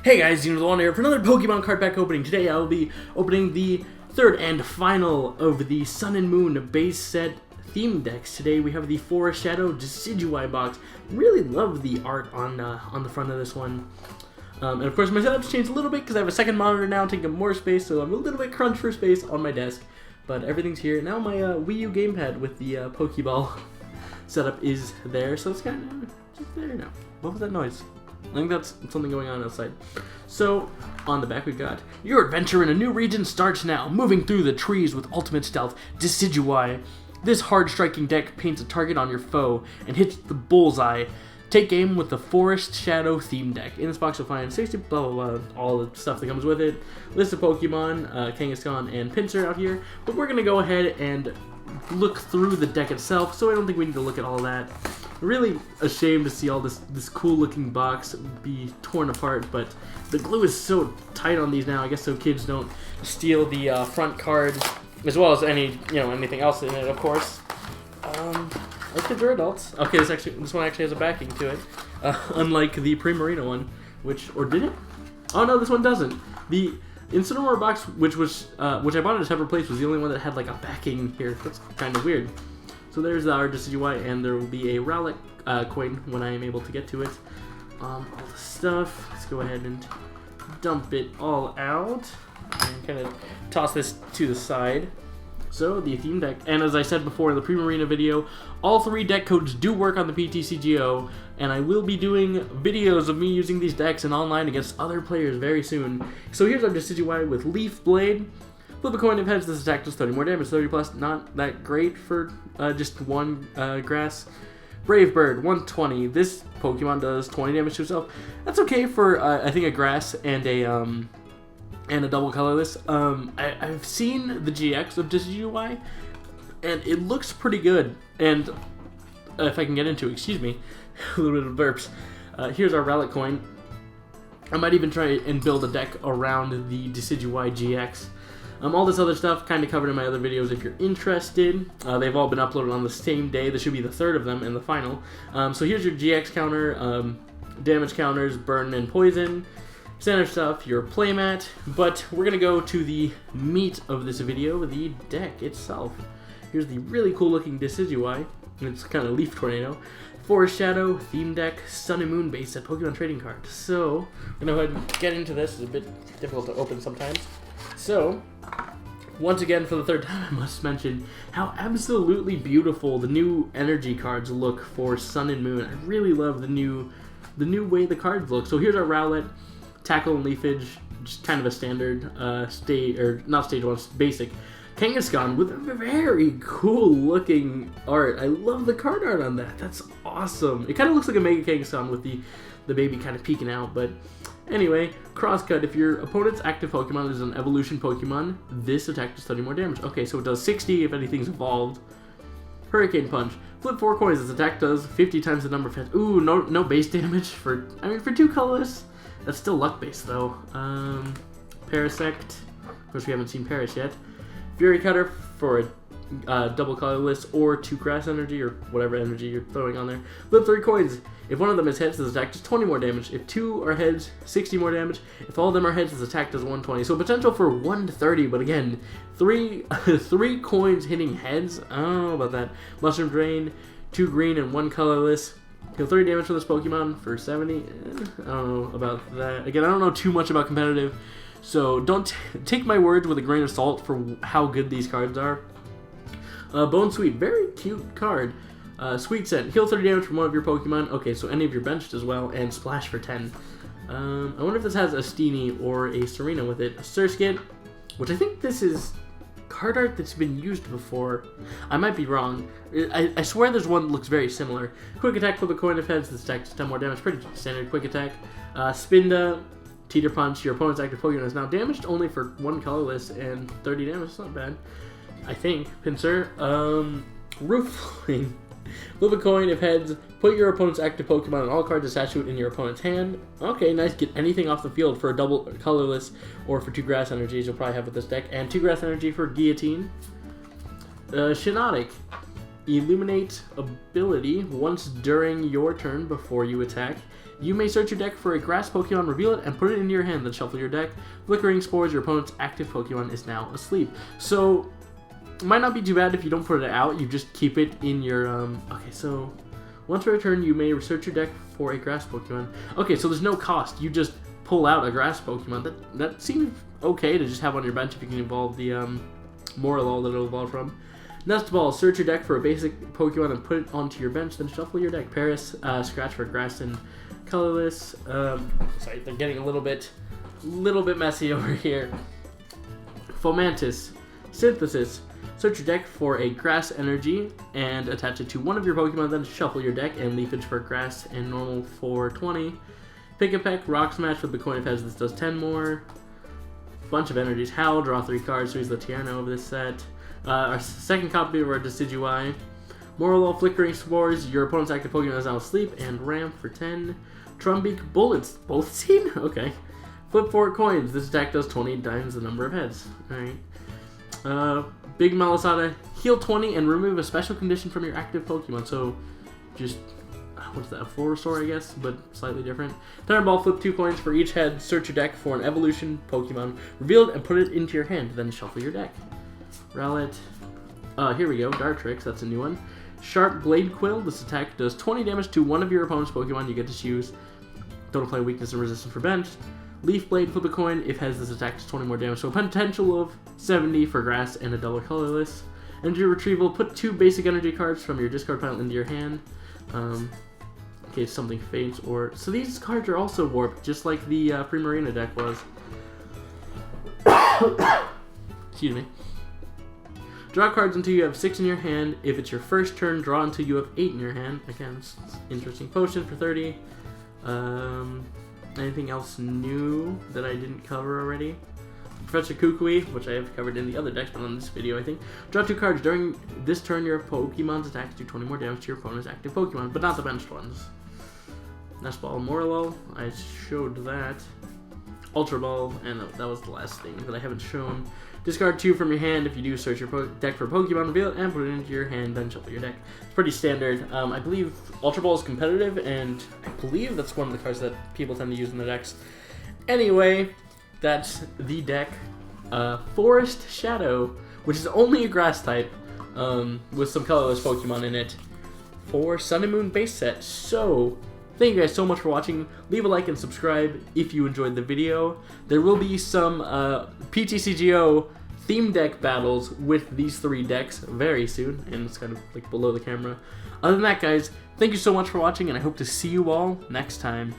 Hey guys, Zeno The Wanderer here for another Pokemon card pack opening. Today I will be opening the third and final of the Sun and Moon base set theme decks. Today we have the Forest Shadow Decidueye box. Really love the art on the front of this one. And of course my setup's changed a little bit because I have a second monitor now taking up more space, so I'm a little bit crunched for space on my desk. But everything's here. Now my Wii U gamepad with the Pokeball setup is there, so it's kind of just there now. What was that noise? I think that's something going on outside. So, on the back we got, your adventure in a new region starts now. Moving through the trees with ultimate stealth, Decidueye. This hard-striking deck paints a target on your foe and hits the bullseye. Take aim with the Forest Shadow theme deck. In this box you'll find 60 blah blah blah, all the stuff that comes with it. List of Pokemon, Kangaskhan and Pinsir out here. But we're going to go ahead and look through the deck itself, so I don't think we need to look at all that. Really ashamed to see all this cool looking box be torn apart, but the glue is so tight on these now, I guess so kids don't steal the front card, as well as anything else in it, of course. Our kids are adults. Okay, this one actually has a backing to it, unlike the Primarina one, or did it? Oh no, this one doesn't. The Incineroar box, which I bought at a separate place, was the only one that had like a backing here. That's kind of weird. So there's our Decidueye, and there will be a Rowlet coin when I am able to get to it. All the stuff. Let's go ahead and dump it all out and kind of toss this to the side. So the theme deck, and as I said before in the Primarina video, all three deck codes do work on the PTCGO, and I will be doing videos of me using these decks in online against other players very soon. So here's our Decidueye with Leaf Blade. Flip a coin if heads, this attack does 30 more damage, 30 plus, not that great for just one grass. Brave Bird, 120. This Pokemon does 20 damage to itself. That's okay for, I think, a grass and a double colorless. I've seen the GX of Decidueye, and it looks pretty good. And if I can get into it, excuse me, a little bit of burps. Here's our Rowlet coin. I might even try and build a deck around the Decidueye GX. All this other stuff kind of covered in my other videos if you're interested. They've all been uploaded on the same day. This should be the third of them and the final. So here's your GX counter, damage counters, burn and poison, standard stuff, your playmat. But we're going to go to the meat of this video, the deck itself. Here's the really cool looking Decidueye. It's kind of leaf tornado. Forest Shadow, theme deck, Sun and Moon base set Pokemon trading card. So, I'm going to go ahead and get into this. It's a bit difficult to open sometimes. So, once again, for the third time, I must mention how absolutely beautiful the new energy cards look for Sun and Moon. I really love the new way the cards look. So here's our Rowlet, Tackle and Leafage, just kind of a standard not stage one, basic. Kangaskhan with a very cool looking art. I love the card art on that. That's awesome. It kind of looks like a Mega Kangaskhan with the baby kind of peeking out, but anyway, Crosscut. If your opponent's active Pokemon is an evolution Pokemon, this attack does 30 more damage. Okay, so it does 60 if anything's evolved. Hurricane Punch. Flip 4 coins. This attack does 50 times the number of hits. Ooh, no base damage for two colorless. That's still luck based though. Parasect. Of course, we haven't seen Paris yet. Fury Cutter for a double colorless or 2 grass energy or whatever energy you're throwing on there. Flip 3 coins. If one of them is heads, this attack does 20 more damage. If 2 are heads, 60 more damage. If all of them are heads, this attack does 120. So potential for 130, but again, three coins hitting heads. I don't know about that. Mushroom Drain, 2 green and 1 colorless. Deal 30 damage for this Pokemon for 70. I don't know about that. Again, I don't know too much about competitive, so don't take my words with a grain of salt for how good these cards are. Bone Sweet, very cute card. Sweet Scent, heal 30 damage from one of your Pokemon. Okay, so any of your benched as well, and Splash for 10. I wonder if this has a Steenie or a Serena with it. A Surskit, which I think this is card art that's been used before. I might be wrong. I swear there's one that looks very similar. Quick Attack, flip a coin if heads, this attack does 10 more damage. Pretty standard Quick Attack. Spinda, Teeter Punch, your opponent's active Pokemon is now damaged only for 1 colorless and 30 damage. It's not bad, I think. Pinsir, Roofling. Flip a coin if heads, put your opponent's active Pokemon and all cards attached to it in your opponent's hand. Okay, nice. Get anything off the field for a double colorless or for 2 grass energies you'll probably have with this deck. And 2 grass energy for Guillotine. Shiinotic. Illuminate ability. Once during your turn before you attack, you may search your deck for a grass Pokemon, reveal it, and put it into your hand, then shuffle your deck. Flickering Spores, your opponent's active Pokemon is now asleep. So, it might not be too bad if you don't put it out, you just keep it in your, okay, so, once per turn, you may research your deck for a grass Pokemon. Okay, so there's no cost, you just pull out a grass Pokemon. That seems okay to just have on your bench if you can evolve the, Morelol that it'll evolve from. Nest Ball, search your deck for a basic Pokemon and put it onto your bench, then shuffle your deck. Paris, scratch for grass and colorless. Sorry, they're getting a little bit messy over here. Fomantis, Synthesis, search your deck for a grass energy and attach it to one of your Pokemon, then shuffle your deck, and Leafage for grass and normal for 20. Pick a Peck, Rock Smash with the coin of heads, this does 10 more. Bunch of energies. Howl, draw 3 cards, so he's the Tierno of this set. Our second copy of our Decidueye. Morelol, Flickering Spores, your opponent's active Pokemon is now asleep, and Ram for 10. Trumbeak, Bullets, both seen? Okay. Flip 4 coins, this attack does 20 times the number of heads. Alright. Big Malasada, heal 20 and remove a special condition from your active Pokemon, so just, what's that, a full restore I guess, but slightly different. Thunderball, flip 2 coins for each head, search your deck for an evolution Pokemon, reveal it and put it into your hand, then shuffle your deck. Rowlet, here we go, Dartrix, that's a new one. Sharp Blade Quill, this attack does 20 damage to one of your opponent's Pokemon, you get to choose. Don't apply weakness and resistance for bench. Leaf Blade, flip a coin, if has this attack does 20 more damage, so a potential of 70 for grass and a double colorless. Energy Retrieval, put 2 basic energy cards from your discard pile into your hand. In case something faints or... So these cards are also warped, just like the Primarina deck was. Excuse me. Draw cards until you have 6 in your hand. If it's your first turn, draw until you have 8 in your hand. Again, it's interesting. Potion for 30. Anything else new that I didn't cover already? Professor Kukui, which I have covered in the other decks, but on this video, I think. Draw 2 cards. During this turn, your Pokemon's attacks do 20 more damage to your opponent's active Pokemon, but not the benched ones. Nest Ball, Morelol, I showed that. Ultra Ball, and that was the last thing that I haven't shown. Discard 2 from your hand. If you do, search your deck for Pokemon, reveal it, and put it into your hand, then shuffle your deck. It's pretty standard. I believe Ultra Ball is competitive, and I believe that's one of the cards that people tend to use in their decks. Anyway, that's the deck. Forest Shadow, which is only a grass type, with some colorless Pokemon in it, for Sun and Moon base set. So, thank you guys so much for watching. Leave a like and subscribe if you enjoyed the video. There will be some PTCGO theme deck battles with these 3 decks very soon, and it's kind of like below the camera. Other than that, guys, thank you so much for watching, and I hope to see you all next time.